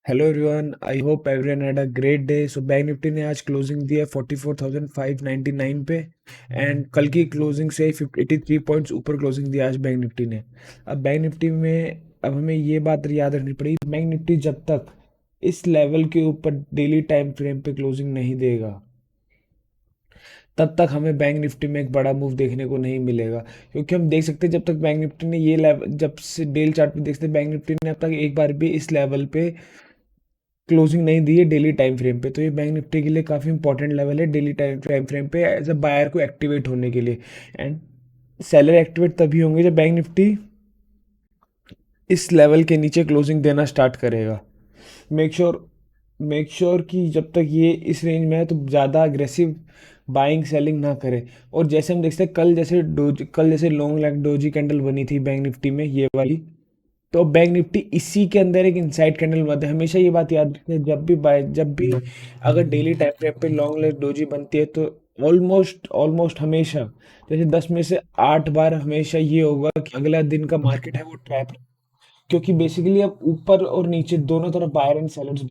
Hello everyone, I hope everyone had a great day. So bank Nifty ने आज closing दी है 44,599 पे। And कल की क्लोजिंग से 83 पॉइंट्स ऊपर क्लोजिंग दी आज बैंक निफ्टी ने। अब बैंक निफ्टी में अब हमें ये बात याद रखनी पड़ेगी, बैंक निफ्टी जब तक इस लेवल के ऊपर डेली टाइम फ्रेम पे क्लोजिंग नहीं देगा तब तक हमें बैंक निफ्टी में एक बड़ा मूव देखने को नहीं मिलेगा। क्योंकि हम देख सकते हैं जब तक बैंक निफ्टी ने ये लेवल, जब से डेली चार्ट पे देख सकते हैं, बैंक निफ्टी ने अब तक एक बार भी इस लेवल पे क्लोजिंग नहीं दी है डेली टाइम फ्रेम पे। तो ये बैंक निफ्टी के लिए काफ़ी इंपॉर्टेंट लेवल है डेली टाइम फ्रेम पे एज अ बायर को एक्टिवेट होने के लिए। एंड सेलर एक्टिवेट तभी होंगे जब बैंक निफ्टी इस लेवल के नीचे क्लोजिंग देना स्टार्ट करेगा। मेक श्योर मेक श्योर कि जब तक ये इस रेंज में है तो ज़्यादा अग्रेसिव बाइंग सेलिंग ना करें। और जैसे हम देखते हैं कल जैसे लॉन्ग लैग डोजी कैंडल बनी थी बैंक निफ्टी में, ये वाली। तो बैंक निफ्टी इसी के अंदर एक इनसाइड कैंडल बनता है। हमेशा ये बात याद रखें, जब भी अगर डेली टाइम फ्रेम पे लॉन्ग लेग डोजी बनती है तो ऑलमोस्ट ऑलमोस्ट हमेशा, जैसे 10 में से 8 बार हमेशा ये होगा कि अगला दिन का मार्केट है वो ट्रैप। क्योंकि बेसिकली अब ऊपर और नीचे दोनों तरफ बायर एंड सेलर्स।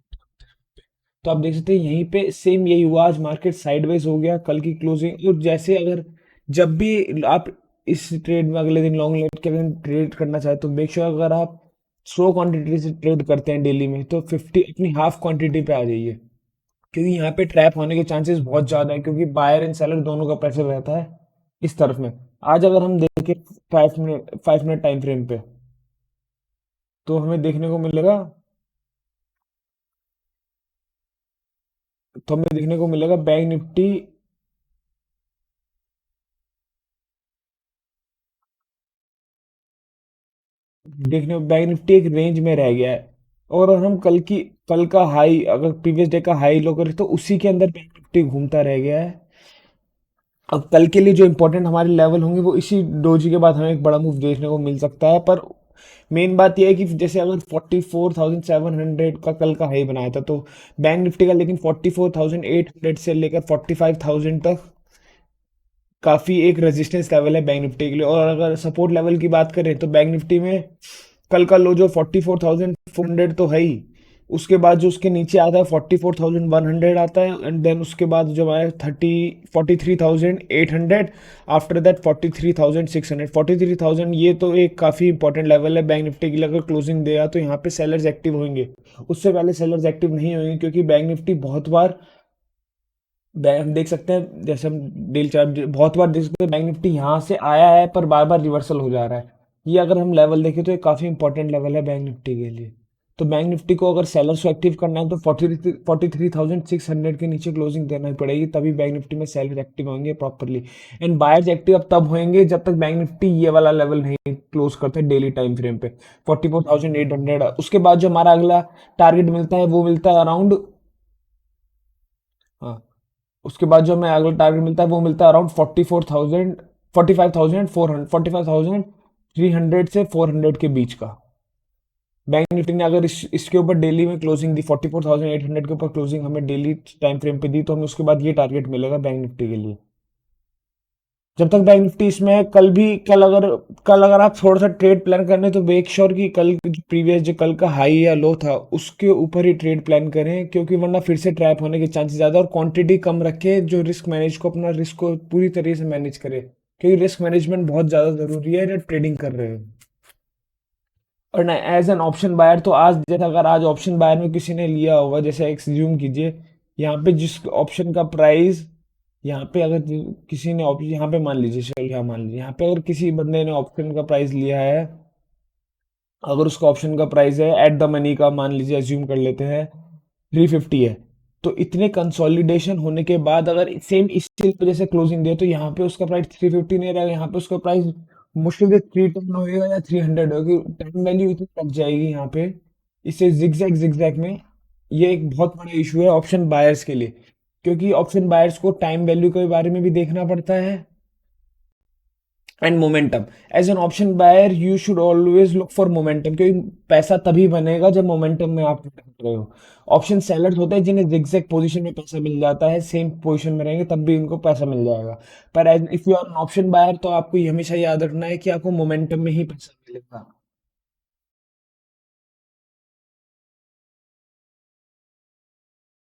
तो आप देख सकते हैं यहीं पे सेम यही हुआ, आज मार्केट साइडवेज हो गया कल की क्लोजिंग। और जैसे अगर जब भी आप इस ट्रेड में अगले दिन लॉन्ग लेट के अगर ट्रेड करना चाहे तो मेक श्योर अगर आप स्लो क्वांटिटी से ट्रेड करते हैं डेली में तो 50 अपनी हाफ क्वांटिटी पे आ जाइए। क्योंकि यहाँ पे ट्रैप होने के चांसेस बहुत ज़्यादा है, क्योंकि बायर एंड सेलर दोनों का प्रेशर रहता है इस तरफ में। आज अगर हम देखें 5 मिनट टाइम फ्रेम पे तो हमें देखने को मिलेगा बैंक निफ्टी बैंक निफ्टी एक रेंज में रह गया है। और हम कल का हाई, अगर प्रीवियस डे का हाई लो करें तो उसी के अंदर बैंक निफ्टी घूमता रह गया है। अब कल के लिए जो इंपॉर्टेंट हमारे लेवल होंगे वो इसी डोजी के बाद हमें एक बड़ा मूव देखने को मिल सकता है। पर मेन बात यह है कि जैसे अगर 44,700 का कल का हाई बनाया था तो बैंक निफ्टी का, लेकिन 44,800 से लेकर 45,000 तक काफ़ी एक रेजिस्टेंस लेवल है बैंक निफ्टी के लिए। और अगर सपोर्ट लेवल की बात करें तो बैंक निफ्टी में कल का लो जो 44,400 तो है ही, उसके बाद जो उसके नीचे आता है 44,100 आता है। एंड देन उसके बाद जो है 43,800, आफ्टर दैट 43,600। 43,000 ये तो एक काफ़ी इंपॉर्टेंट लेवल है बैंक निफ्टी के लिए। अगर क्लोजिंग देगा तो यहाँ पे सेलर्स एक्टिव होंगे, उससे पहले सेलर्स एक्टिव नहीं होंगे। क्योंकि बैंक निफ्टी बहुत बार हम देख सकते हैं, जैसे हम डेल चार्ट बहुत बार देख सकते हैं बैंक निफ्टी यहाँ से आया है पर बार बार रिवर्सल हो जा रहा है। ये अगर हम लेवल देखें तो ये काफ़ी इंपॉर्टेंट लेवल है बैंक निफ्टी के लिए। तो बैंक निफ्टी को अगर सेलर्स को एक्टिव करना है तो 43,600 के नीचे क्लोजिंग देना ही पड़ेगी, तभी बैंक निफ्टी में सेलर एक्टिव होंगे प्रॉपरली। एंड बायर्स एक्टिव अब तब होंगे जब तक बैंक निफ्टी ये वाला लेवल नहीं क्लोज करते डेली टाइम फ्रेम पे 44,800। उसके बाद जो हमारा अगला टारगेट मिलता है वो मिलता है अराउंड, हाँ, उसके बाद जो हमें अगला टारगेट मिलता है वो मिलता है अराउंड 44,000, 45,400, 45,300 से 400 के बीच का। बैंक निफ्टी ने अगर इसके ऊपर डेली में क्लोजिंग दी, 44,800 के ऊपर क्लोजिंग हमें डेली टाइम फ्रेम पे दी, तो हमें उसके बाद ये टारगेट मिलेगा बैंक निफ्टी के लिए। जब तक बैंक निफ्टी इसमें है, कल अगर आप थोड़ा सा ट्रेड प्लान करने तो मेक श्योर कि कल प्रीवियस जो कल का हाई या लो था उसके ऊपर ही ट्रेड प्लान करें। क्योंकि वरना फिर से ट्रैप होने के चांसेस ज़्यादा। और क्वांटिटी कम रखें, जो अपना रिस्क को पूरी तरीके से मैनेज करे। क्योंकि रिस्क मैनेजमेंट बहुत ज़्यादा ज़रूरी है जब ट्रेडिंग कर रहे हो। और ना एज एन ऑप्शन बायर तो आज, जैसे अगर आज ऑप्शन बायर में किसी ने लिया होगा, जैसे एक्सज्यूम कीजिए यहाँ पे जिस ऑप्शन का प्राइस, यहाँ पे अगर किसी ने ऑप्शन, यहाँ पे मान लीजिए, चल यहाँ मान लीजिए, यहाँ पे अगर किसी बंदे ने ऑप्शन का प्राइस लिया है, अगर उसका ऑप्शन का प्राइस है एट द मनी का, मान लीजिए अज्यूम कर लेते हैं 350 है, तो इतने कंसोलिडेशन होने के बाद अगर सेम इसी वजह से क्लोजिंग दे तो यहाँ पे उसका प्राइस 350 नहीं रहेगा, यहाँ पे उसका प्राइस मुश्किल से 310 होगा या 300 होगी। टाइम वैल्यू इतनी लग जाएगी यहाँ पे, इससे जिगजैग जिगजैग में। ये एक बहुत बड़ा इशू है ऑप्शन बायर्स के लिए। क्योंकि ऑप्शन बायर्स को टाइम वैल्यू के बारे में भी देखना पड़ता है and momentum. As an option buyer you should always look for momentum, क्योंकि पैसा तभी बनेगा जब मोमेंटम में आप ट्रेड कर रहे हो। ऑप्शन सेलर्स होते हैं जिन्हें जिगजैग पोजीशन में पैसा मिल जाता है, सेम पोजीशन में रहेंगे तब भी उनको पैसा मिल जाएगा। पर as if you are an option buyer तो आपको ये हमेशा याद रखना है कि आपको मोमेंटम में ही पैसा मिलेगा।